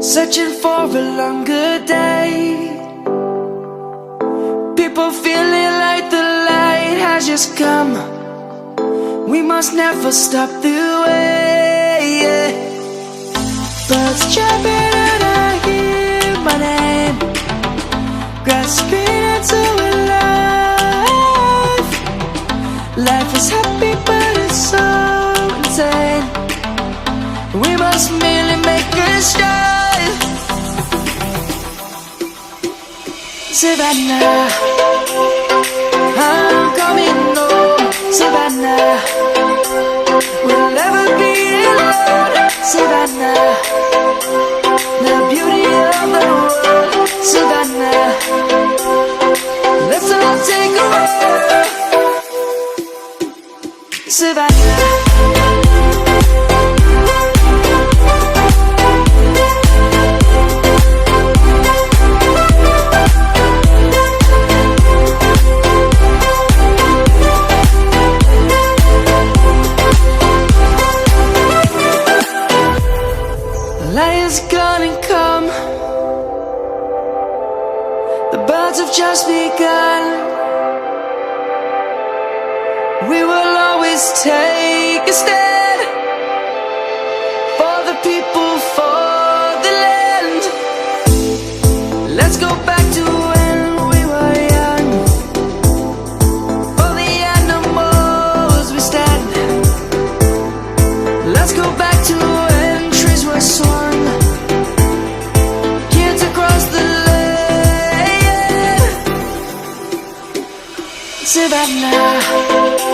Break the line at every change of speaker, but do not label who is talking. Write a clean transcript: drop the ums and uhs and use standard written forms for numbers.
searching for a longer day. People feeling like the light has just come. We must never stop the way. Birds chirping and I hear my name, grasping into a life. Life is happy but it's so insane. We must merely make a start. Savannah, I'm coming home. Savannah, we'll never be alone. Savannah, the beauty of the world. Savannah, let's all take a walk. Savannah. Lion's gonna come. The birds have just begun. We will always take a stand for the people, for the land. Let's go back to when we were young. For the animals we stand. Let's go back to when trees were swung. Kids across the land. Savannah.